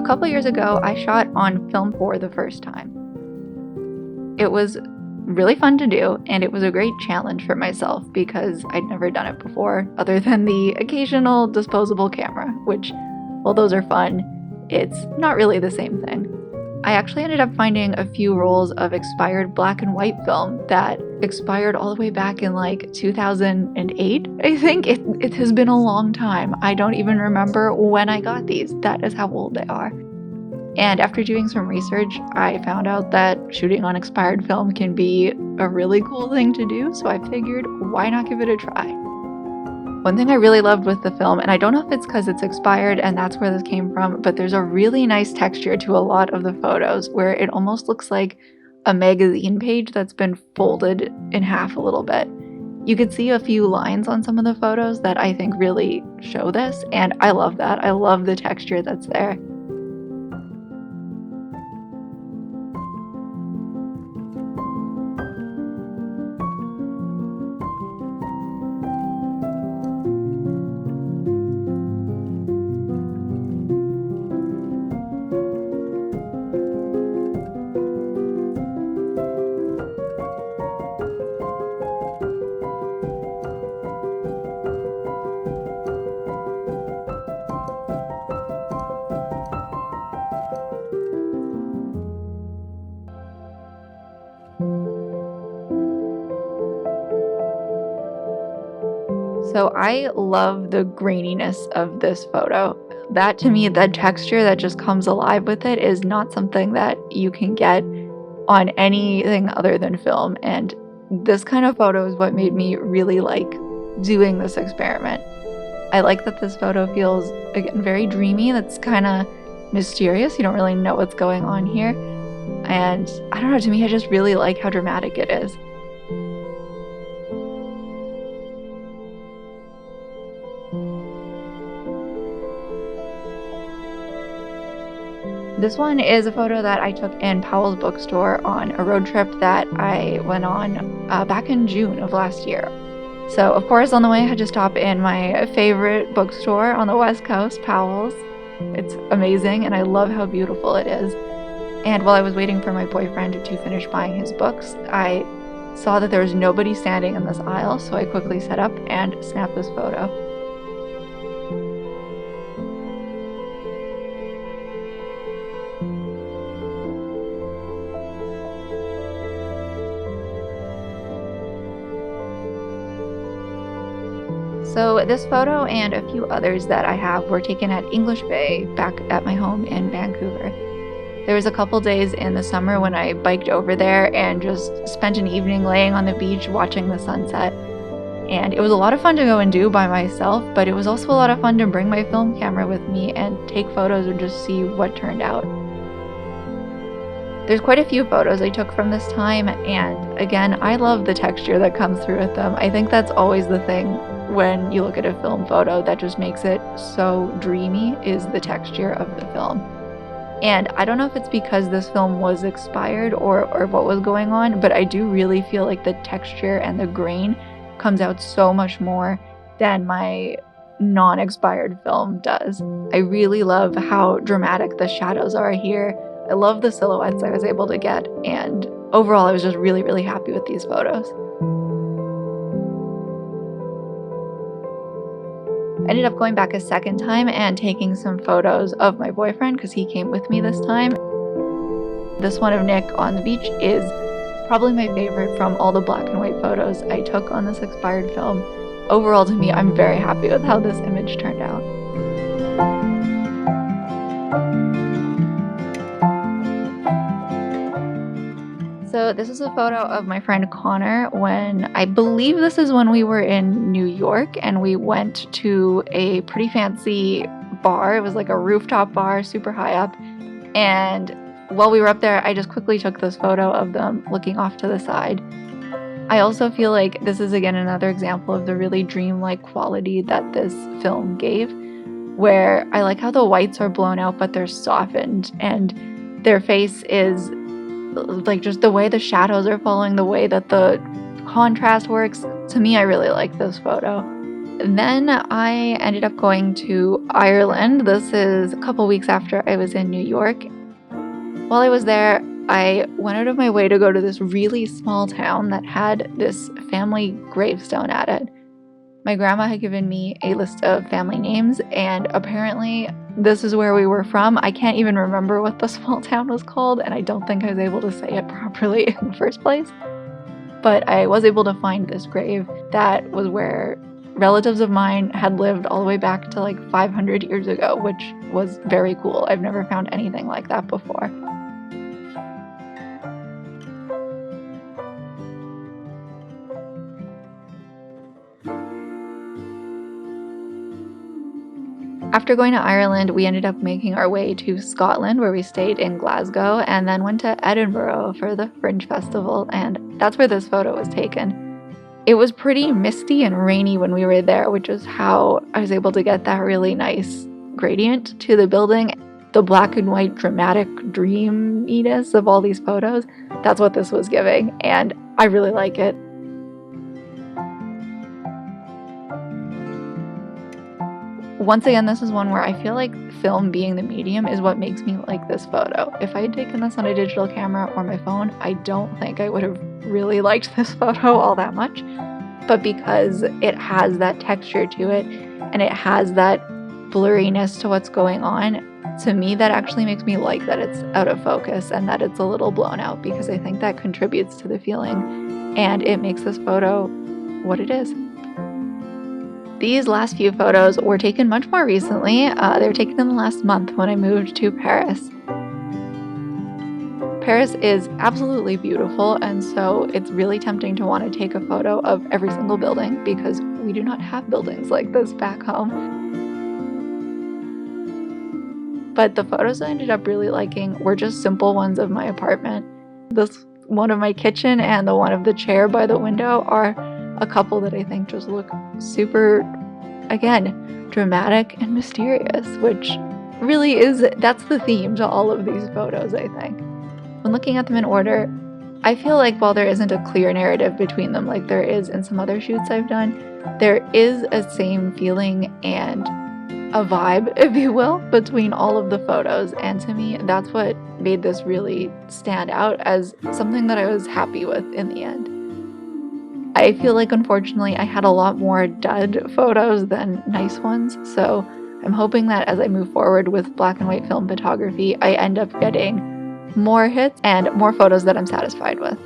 couple years ago, I shot on film for the first time. It was really fun to do, and it was a great challenge for myself because I'd never done it before, other than the occasional disposable camera, which, while those are fun, it's not really the same thing. I actually ended up finding a few rolls of expired black and white film that expired all the way back in like 2008, I think. It has been a long time. I don't even remember when I got these. That is how old they are. And after doing some research, I found out that shooting on expired film can be a really cool thing to do, so I figured, why not give it a try? One thing I really loved with the film, and I don't know if it's because it's expired and that's where this came from, but there's a really nice texture to a lot of the photos where it almost looks like a magazine page that's been folded in half a little bit. You could see a few lines on some of the photos that I think really show this, and I love that. I love the texture that's there. So I love the graininess of this photo. That to me, the texture that just comes alive with it is not something that you can get on anything other than film. And this kind of photo is what made me really like doing this experiment. I like that this photo feels, again, very dreamy. That's kind of mysterious. You don't really know what's going on here. And I don't know, to me, I just really like how dramatic it is. This one is a photo that I took in Powell's bookstore on a road trip that I went on back in June of last year. So of course on the way I had to stop in my favorite bookstore on the West Coast, Powell's. It's amazing and I love how beautiful it is. And while I was waiting for my boyfriend to finish buying his books, I saw that there was nobody standing in this aisle, so I quickly set up and snapped this photo. So this photo and a few others that I have were taken at English Bay back at my home in Vancouver. There was a couple days in the summer when I biked over there and just spent an evening laying on the beach watching the sunset. And it was a lot of fun to go and do by myself, but it was also a lot of fun to bring my film camera with me and take photos and just see what turned out. There's quite a few photos I took from this time, and again, I love the texture that comes through with them. I think that's always the thing when you look at a film photo that just makes it so dreamy, is the texture of the film. And I don't know if it's because this film was expired or what was going on, but I do really feel like the texture and the grain comes out so much more than my non-expired film does. I really love how dramatic the shadows are here. I love the silhouettes I was able to get, and overall I was just really, really happy with these photos. I ended up going back a second time and taking some photos of my boyfriend because he came with me this time. This one of Nick on the beach is probably my favorite from all the black and white photos I took on this expired film. Overall, to me, I'm very happy with how this image turned out. So this is a photo of my friend Connor when, I believe this is when we were in New York and we went to a pretty fancy bar. It was like a rooftop bar, super high up. And while we were up there, I just quickly took this photo of them looking off to the side. I also feel like this is again another example of the really dreamlike quality that this film gave, where I like how the whites are blown out but they're softened and their face is like just the way the shadows are following, the way that the contrast works. To me, I really like this photo. Then I ended up going to Ireland. This is a couple weeks after I was in New York. While I was there, I went out of my way to go to this really small town that had this family gravestone at it. My grandma had given me a list of family names, and apparently this is where we were from. I can't even remember what the small town was called, and I don't think I was able to say it properly in the first place. But I was able to find this grave that was where relatives of mine had lived all the way back to like 500 years ago, which was very cool. I've never found anything like that before. After going to Ireland, we ended up making our way to Scotland, where we stayed in Glasgow, and then went to Edinburgh for the Fringe Festival, and that's where this photo was taken. It was pretty misty and rainy when we were there, which is how I was able to get that really nice gradient to the building. The black and white dramatic dreaminess of all these photos, that's what this was giving, and I really like it. Once again, this is one where I feel like film being the medium is what makes me like this photo. If I had taken this on a digital camera or my phone, I don't think I would have really liked this photo all that much. But because it has that texture to it and it has that blurriness to what's going on, to me that actually makes me like that it's out of focus and that it's a little blown out, because I think that contributes to the feeling and it makes this photo what it is. These last few photos were taken much more recently. They were taken in the last month when I moved to Paris. Paris is absolutely beautiful, and so it's really tempting to want to take a photo of every single building because we do not have buildings like this back home. But the photos I ended up really liking were just simple ones of my apartment. This one of my kitchen and the one of the chair by the window are a couple that I think just look super, again, dramatic and mysterious, which really that's the theme to all of these photos, I think. When looking at them in order, I feel like while there isn't a clear narrative between them like there is in some other shoots I've done, there is a same feeling and a vibe, if you will, between all of the photos, and to me, that's what made this really stand out as something that I was happy with in the end. I feel like, unfortunately, I had a lot more dud photos than nice ones, so I'm hoping that as I move forward with black and white film photography, I end up getting more hits and more photos that I'm satisfied with.